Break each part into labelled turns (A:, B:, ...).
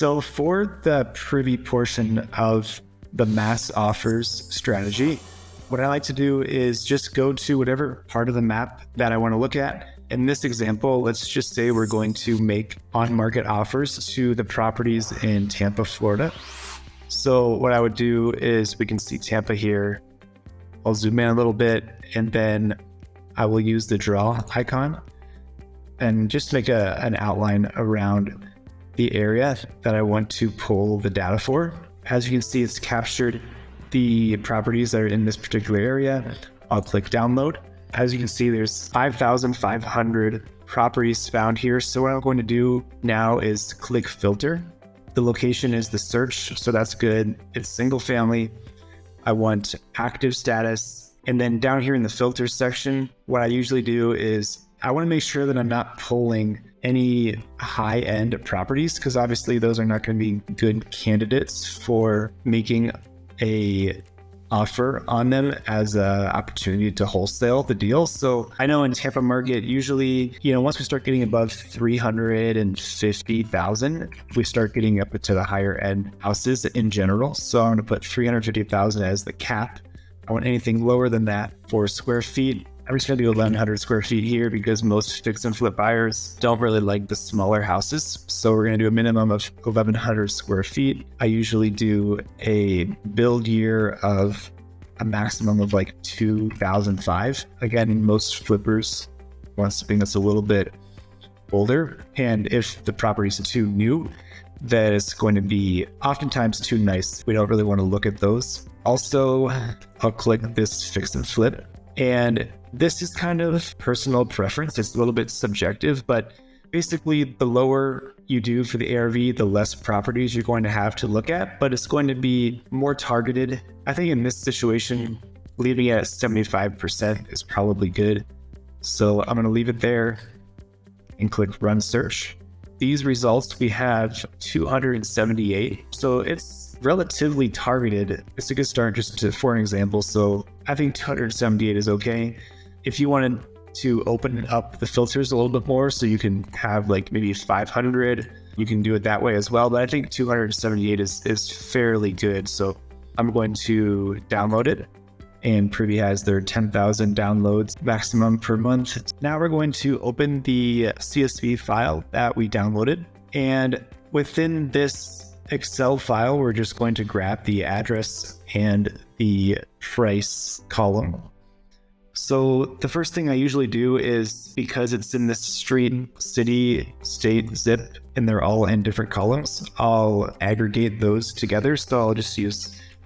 A: So for the Privy portion of the mass offers strategy, what I like to do is just go to whatever part of the map that I want to look at. In this example, let's just say we're going to make on-market offers to the properties in Tampa, Florida. So what I would do is we can see Tampa here. I'll zoom in a little bit and then I will use the draw icon and just make an outline around the area that I want to pull the data for. As you can see, it's captured the properties that are in this particular area. I'll click download. As you can see, there's 5,500 properties found here. So what I'm going to do now is click filter. The location is the search, so that's good. It's single family. I want active status. And then down here in the filter section, what I usually do is I want to make sure that I'm not pulling any high-end properties, because obviously those are not going to be good candidates for making a offer on them as an opportunity to wholesale the deal. So I know in Tampa market, usually, once we start getting above 350,000, we start getting up to the higher end houses in general. So I'm going to put 350,000 as the cap. I want anything lower than that for square feet. I'm just going to do 1,100 square feet here because most fix and flip buyers don't really like the smaller houses. So we're going to do a minimum of 1,100 square feet. I usually do a build year of a maximum of like 2005. Again, most flippers want something that's a little bit older. And if the property is too new, that it's going to be oftentimes too nice. We don't really want to look at those. Also, I'll click this fix and flip. And this is kind of personal preference. It's a little bit subjective, but basically the lower you do for the ARV, the less properties you're going to have to look at, but it's going to be more targeted. I think in this situation, leaving it at 75% is probably good. So I'm going to leave it there and click run search. These results, we have 278. So it's relatively targeted. It's a good start for an example. So I think 278 is okay. If you wanted to open up the filters a little bit more, so you can have like maybe 500, you can do it that way as well. But I think 278 is fairly good. So I'm going to download it, and Privy has their 10,000 downloads maximum per month. Now we're going to open the CSV file that we downloaded. And within this Excel file, we're just going to grab the address and the price column. So the first thing I usually do is, because it's in this street, city, state, zip, and they're all in different columns, I'll aggregate those together. So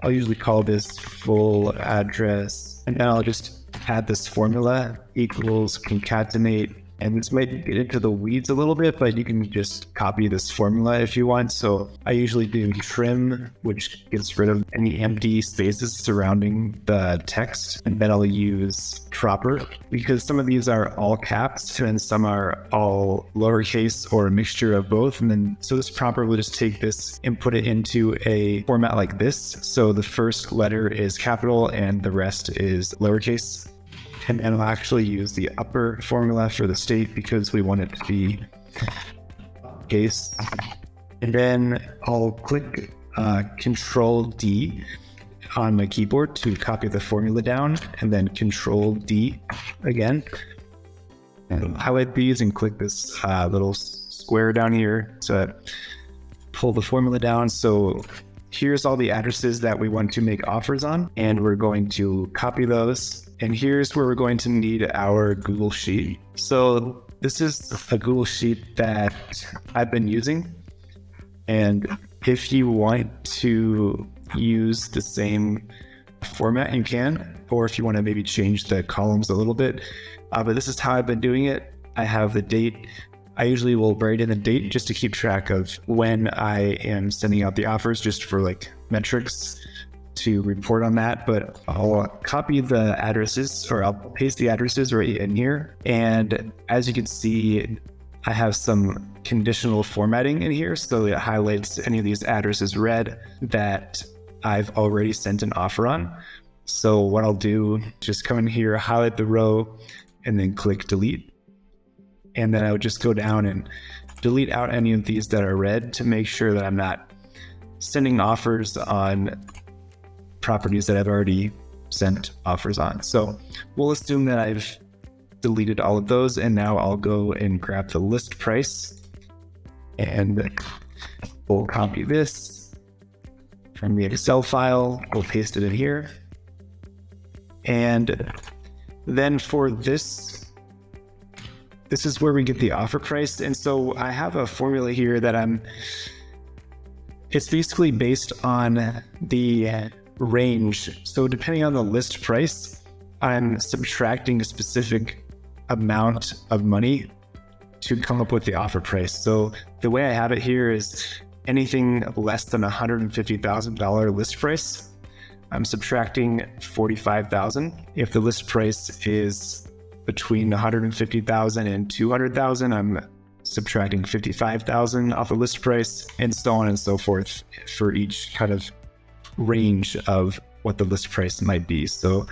A: I'll usually call this full address, and then I'll just add this formula equals concatenate. And this might get into the weeds a little bit, but you can just copy this formula if you want. So I usually do trim, which gets rid of any empty spaces surrounding the text. And then I'll use proper, because some of these are all caps and some are all lowercase or a mixture of both. And then, so this proper will just take this and put it into a format like this. So the first letter is capital and the rest is lowercase. And I'll actually use the upper formula for the state because we want it to be case. And then I'll click Control D on my keyboard to copy the formula down, and then Control D again. And highlight these and click this little square down here to pull the formula down. So here's all the addresses that we want to make offers on, and we're going to copy those. And here's where we're going to need our Google Sheet. So this is a Google Sheet that I've been using. And if you want to use the same format, you can, or if you want to maybe change the columns a little bit. But this is how I've been doing it. I have the date. I usually will write in the date just to keep track of when I am sending out the offers, just for like metrics to report on that. But I'll copy the addresses, or I'll paste the addresses right in here. And as you can see, I have some conditional formatting in here. So it highlights any of these addresses red that I've already sent an offer on. So what I'll do, just come in here, highlight the row, and then click delete. And then I would just go down and delete out any of these that are red to make sure that I'm not sending offers on properties that I've already sent offers on. So we'll assume that I've deleted all of those, and now I'll go and grab the list price and we'll copy this from the Excel file. We'll paste it in here. And then for this is where we get the offer price. And so I have a formula here that it's basically based on the range. So depending on the list price, I'm subtracting a specific amount of money to come up with the offer price. So the way I have it here is anything less than $150,000 list price, I'm subtracting $45,000. If the list price is between $150,000 and $200,000, I'm subtracting $55,000 off the list price, and so on and so forth for each kind of range of what the list price might be. So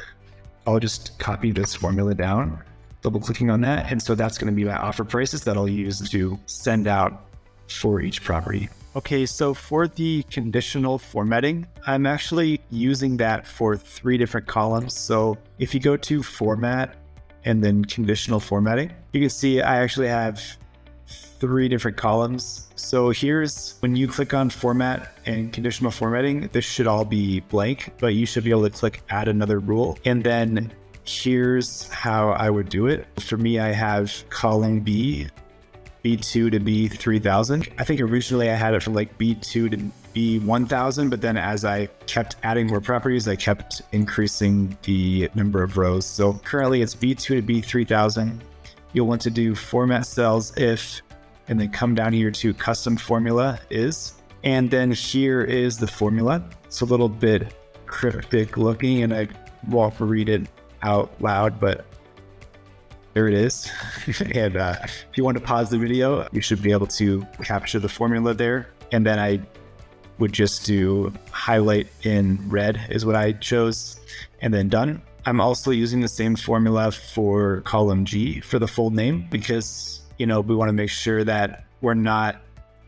A: I'll just copy this formula down, double clicking on that. And so that's going to be my offer prices that I'll use to send out for each property. Okay, so for the conditional formatting, I'm actually using that for 3 different columns. So if you go to format and then conditional formatting, you can see I actually have 3 different columns. So here's when you click on format and conditional formatting, this should all be blank, but you should be able to click add another rule. And then here's how I would do it. For me, I have column B, B2 to B3000. I think originally I had it from like B2 to B1000, but then as I kept adding more properties, I kept increasing the number of rows. So currently it's B2 to B3000. You'll want to do format cells if, and then come down here to custom formula is, and then here is the formula. It's a little bit cryptic looking and I won't read it out loud, but there it is. And if you want to pause the video, you should be able to capture the formula there. And then I would just do highlight in red is what I chose, and then done. I'm also using the same formula for column G for the full name because, we want to make sure that we're not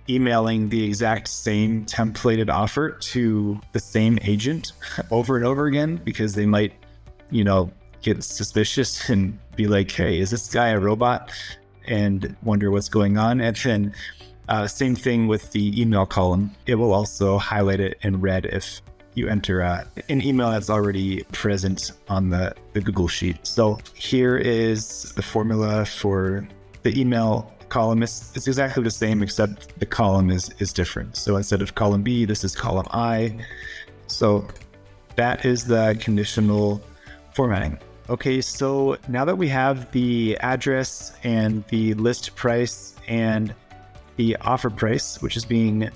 A: emailing the exact same templated offer to the same agent over and over again, because they might, get suspicious and be like, hey, is this guy a robot? And wonder what's going on. And then same thing with the email column. It will also highlight it in red if you enter an email that's already present on the Google Sheet. So here is the formula for the email column. It's exactly the same, except the column is different. So instead of column B, this is column I. So that is the conditional formatting. Okay, so now that we have the address and the list price and the offer price, which is being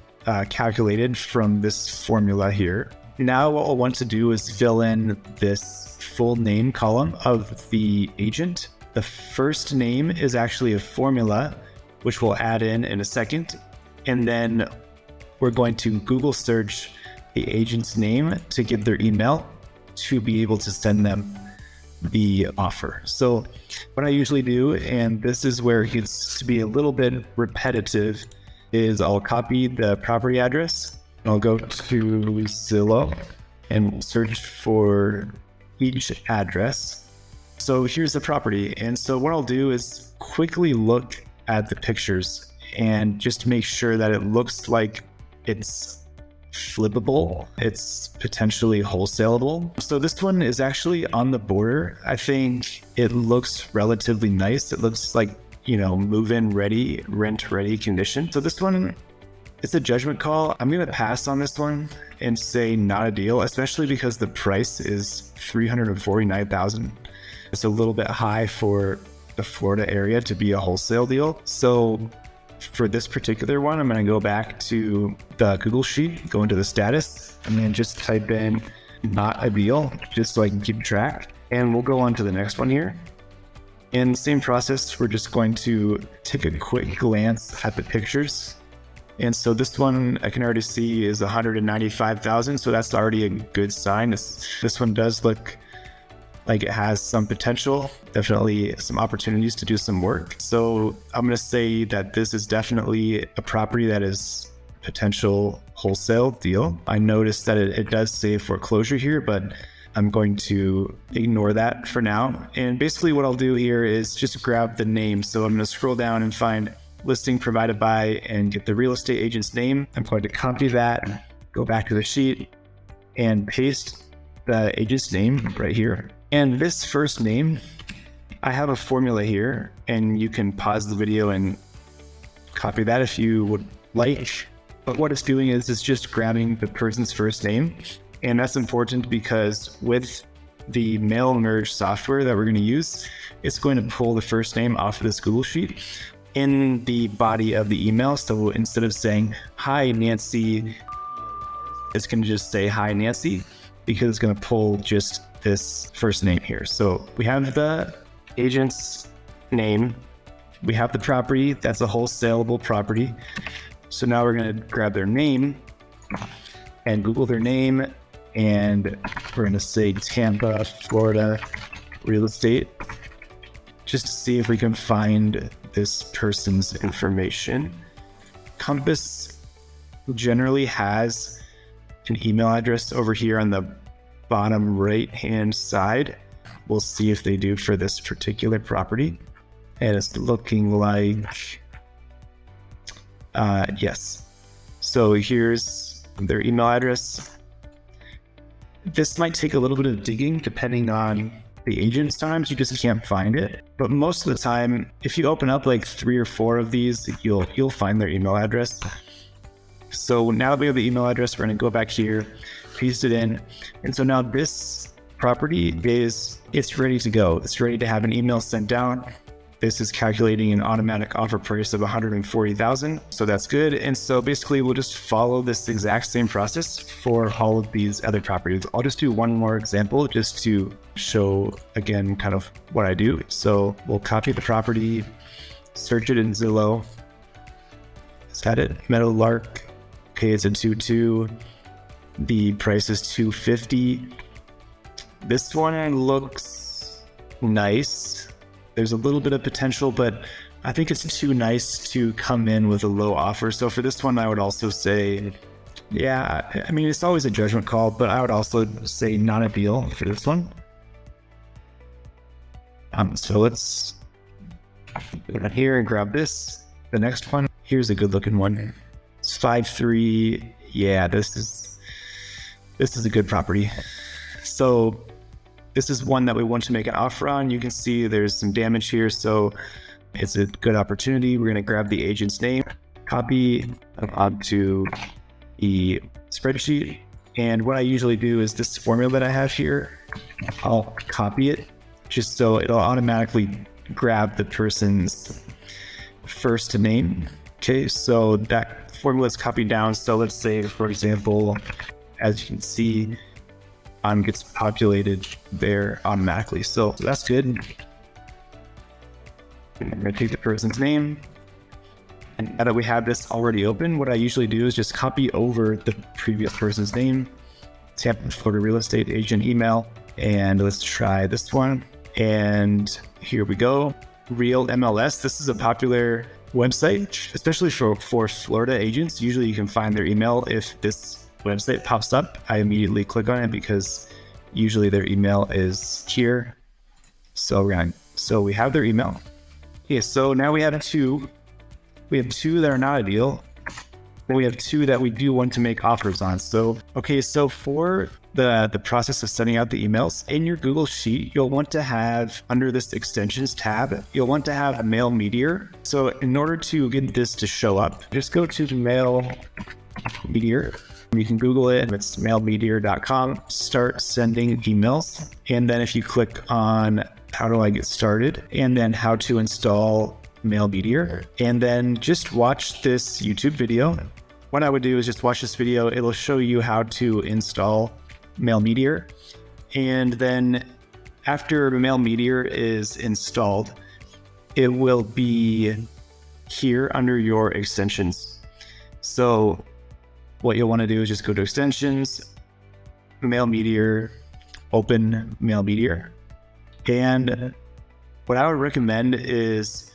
A: calculated from this formula here, now what we'll want to do is fill in this full name column of the agent. The first name is actually a formula, which we'll add in a second. And then we're going to Google search the agent's name to get their email to be able to send them the offer. So what I usually do, and this is where it gets to be a little bit repetitive, is I'll copy the property address and I'll go to Zillow and search for each address. So here's the property. And so what I'll do is quickly look at the pictures and just make sure that it looks like it's flippable, it's potentially wholesalable. So this one is actually on the border. I think it looks relatively nice. It looks like, move-in ready, rent ready condition. So this one, it's a judgment call. I'm going to pass on this one and say not a deal, especially because the price is $349,000. It's a little bit high for the Florida area to be a wholesale deal. So for this particular one, I'm going to go back to the Google Sheet, go into the status, and then just type in not a deal, just so I can keep track. And we'll go on to the next one here. In the same process, we're just going to take a quick glance at the pictures. And so this one I can already see is 195,000. So that's already a good sign. This one does look like it has some potential, definitely some opportunities to do some work. So I'm going to say that this is definitely a property that is potential wholesale deal. I noticed that it does say foreclosure here, but I'm going to ignore that for now. And basically what I'll do here is just grab the name. So I'm going to scroll down and find listing provided by and get the real estate agent's name. I'm going to copy that, go back to the sheet and paste the agent's name right here. And this first name, I have a formula here, and you can pause the video and copy that if you would like. But what it's doing is it's just grabbing the person's first name. And that's important because with the mail merge software that we're going to use, it's going to pull the first name off of this Google Sheet in the body of the email. So instead of saying, "Hi, Nancy," it's going to just say, "Hi, Nancy," because it's going to pull just this first name here. So we have the agent's name. We have the property. That's a wholesaleable property. So now we're going to grab their name and Google their name. And we're going to say Tampa, Florida real estate, just to see if we can find this person's information. Compass generally has an email address over here on the bottom right hand side. We'll see if they do for this particular property. And it's looking like, yes. So here's their email address. This might take a little bit of digging depending on the agent. Sometimes you just can't find it. But most of the time, if you open up like 3 or 4 of these, you'll find their email address. So now that we have the email address, we're going to go back here, paste it in. And so now this property it's ready to go. It's ready to have an email sent down. This is calculating an automatic offer price of $140,000. So that's good. And so basically we'll just follow this exact same process for all of these other properties. I'll just do one more example just to show again kind of what I do. So we'll copy the property, search it in Zillow. Is that it? Meadowlark. Okay, it's a 2.2. The price is $250. This one looks nice. There's a little bit of potential, but I think it's too nice to come in with a low offer. So for this one, I would also say, yeah, I mean, it's always a judgment call, but I would also say not a deal for this one. So let's go down here and grab this. The next one, here's a good looking one. It's 5.3. Yeah, this is a good property. So this is one that we want to make an offer on. You can see there's some damage here, so it's a good opportunity. We're going to grab the agent's name, copy onto the spreadsheet. And what I usually do is this formula that I have here, I'll copy it just so it'll automatically grab the person's first name. Okay, so that formula is copied down. So let's say, for example, as you can see, gets populated there automatically. So that's good. I'm going to take the person's name. And now that we have this already open, what I usually do is just copy over the previous person's name, Tampa, Florida real estate agent email, and let's try this one. And here we go. Real MLS. This is a popular website, especially for Florida agents. Usually you can find their email if this website pops up. I immediately click on it because usually their email is here. So we have their email. Okay, so now we have two. We have 2 that are not a deal. Then we have 2 that we do want to make offers on. So for the process of sending out the emails in your Google Sheet, you'll want to have under this extensions tab, you'll want to have a mail meteor. So in order to get this to show up, just go to the mail meteor. You can Google it. It's mailmeteor.com. Start sending emails. And then if you click on how do I get started and then how to install Mail Meteor, and then just watch this YouTube video. What I would do is just watch this video. It'll show you how to install Mail Meteor. And then after Mail Meteor is installed, it will be here under your extensions. So what you'll want to do is just go to extensions, Mail Meteor, open Mail Meteor. And what I would recommend is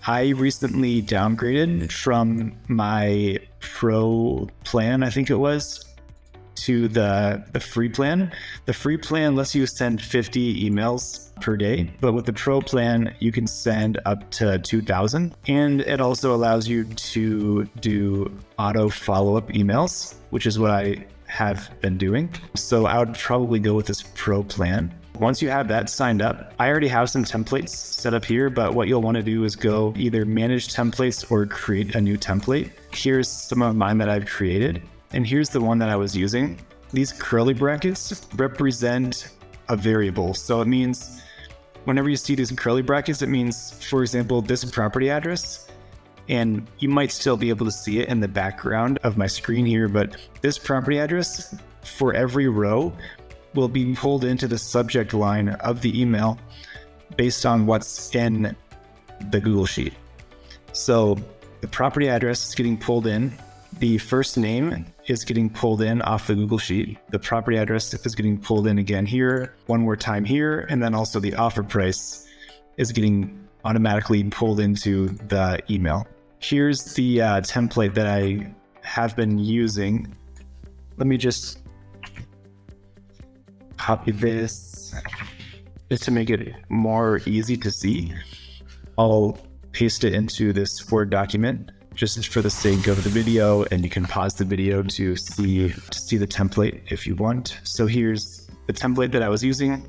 A: I recently downgraded from my pro plan, I think it was, to the free plan. The free plan lets you send 50 emails per day, but with the pro plan, you can send up to 2,000. And it also allows you to do auto follow-up emails, which is what I have been doing. So I would probably go with this pro plan. Once you have that signed up, I already have some templates set up here, but what you'll want to do is go either manage templates or create a new template. Here's some of mine that I've created. And here's the one that I was using. These curly brackets represent a variable. So it means whenever you see these curly brackets, it means, for example, this property address, and you might still be able to see it in the background of my screen here, but this property address for every row will be pulled into the subject line of the email based on what's in the Google Sheet. So the property address is getting pulled in. The first name is getting pulled in off the Google Sheet. The property address is getting pulled in again here, one more time here, and then also the offer price is getting automatically pulled into the email. Here's the template that I have been using. Let me just copy this just to make it more easy to see. I'll paste it into this Word document just for the sake of the video, and you can pause the video to see the template if you want. So here's the template that I was using.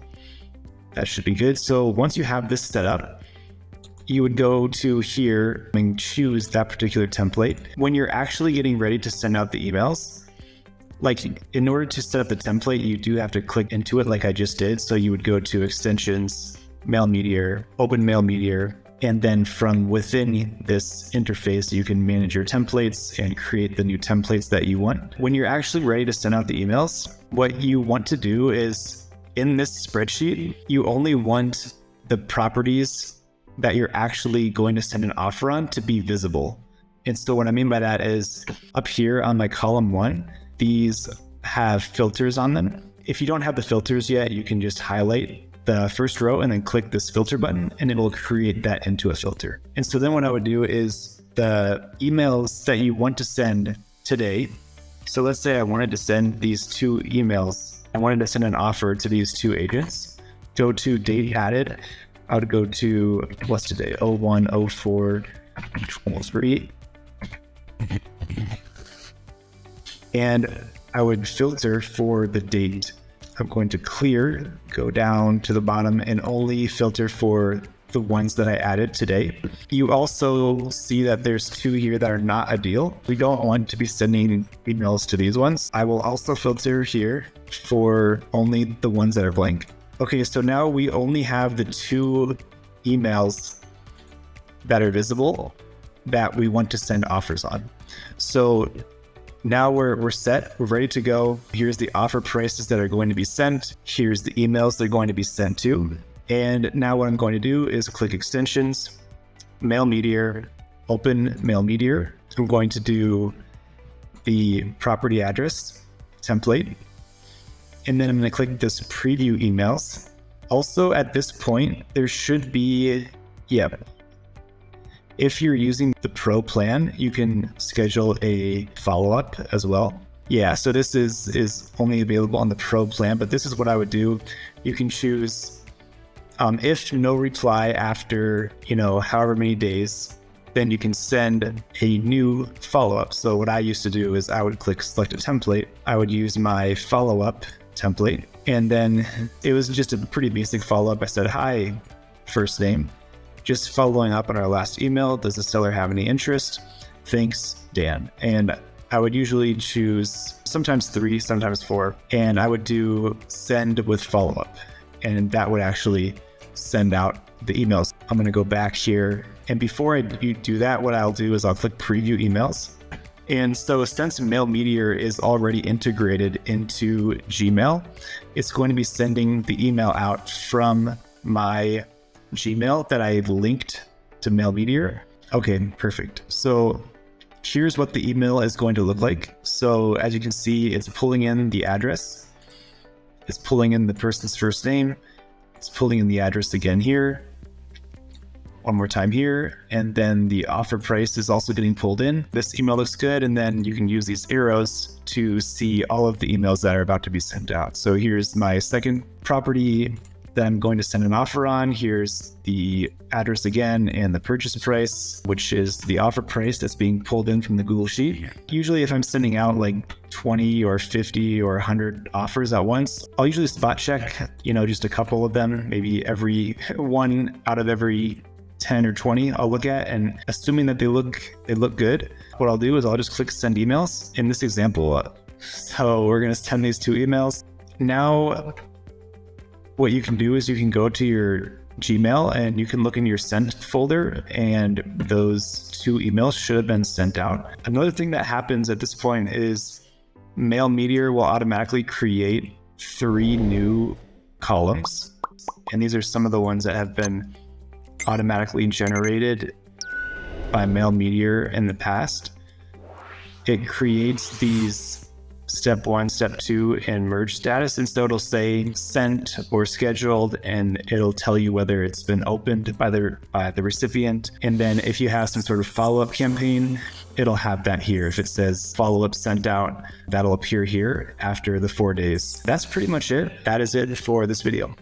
A: That should be good. So once you have this set up, you would go to here and choose that particular template. When you're actually getting ready to send out the emails, like in order to set up the template, you do have to click into it like I just did. So you would go to extensions, mail meteor, open mail meteor, and then from within this interface, you can manage your templates and create the new templates that you want. When you're actually ready to send out the emails, what you want to do is in this spreadsheet, you only want the properties that you're actually going to send an offer on to be visible. And so what I mean by that is up here on my column 1, these have filters on them. If you don't have the filters yet, you can just highlight the first row and then click this filter button and it'll create that into a filter. And so then what I would do is the emails that you want to send today. So let's say I wanted to send these 2 emails. I wanted to send an offer to these 2 agents. Go to date added. I would go to, what's today? 01/04/23. And I would filter for the date. I'm going to clear, go down to the bottom and only filter for the ones that I added today. You also see that there's 2 here that are not a deal. We don't want to be sending emails to these ones. I will also filter here for only the ones that are blank. Okay, so now we only have the 2 emails that are visible that we want to send offers on. So now we're set, we're ready to go. Here's the offer prices that are going to be sent. Here's the emails they're going to be sent to. And now what I'm going to do is click extensions, mail meteor, open mail meteor. I'm going to do the property address template. And then I'm going to click this preview emails. Also at this point, there should be, if you're using the pro plan, you can schedule a follow-up as well. Yeah, so this is only available on the pro plan, but this is what I would do. You can choose, if no reply after, however many days, then you can send a new follow-up. So what I used to do is I would click select a template. I would use my follow-up template, and then it was just a pretty basic follow-up. I said, hi, first name. Just following up on our last email, does the seller have any interest? Thanks, Dan. And I would usually choose sometimes 3, sometimes 4, and I would do send with follow-up. And that would actually send out the emails. I'm going to go back here. And before I do that, what I'll do is I'll click preview emails. And so since Mail Meteor is already integrated into Gmail, it's going to be sending the email out from my Gmail that I linked to Mail Meteor. Okay, perfect. So here's what the email is going to look like. So as you can see, it's pulling in the address. It's pulling in the person's first name, It's pulling in the address again here, one more time here, and then the offer price is also getting pulled in. This email looks good, and then you can use these arrows to see all of the emails that are about to be sent out. So here's my second property that I'm going to send an offer on. Here's the address again and the purchase price, which is the offer price that's being pulled in from the Google Sheet. Usually if I'm sending out like 20 or 50 or 100 offers at once, I'll usually spot check, just a couple of them, maybe every one out of every 10 or 20 I'll look at, and assuming that they look good, what I'll do is I'll just click send emails in this example. So we're going to send these 2 emails. Now, what you can do is you can go to your Gmail and you can look in your sent folder, and those 2 emails should have been sent out. Another thing that happens at this point is Mail Meteor will automatically create 3 new columns. And these are some of the ones that have been automatically generated by Mail Meteor in the past. It creates these step 1, step 2, and merge status. And so it'll say sent or scheduled, and it'll tell you whether it's been opened by the recipient. And then if you have some sort of follow-up campaign, it'll have that here. If it says follow-up sent out, that'll appear here after the 4 days. That's pretty much it. That is it for this video.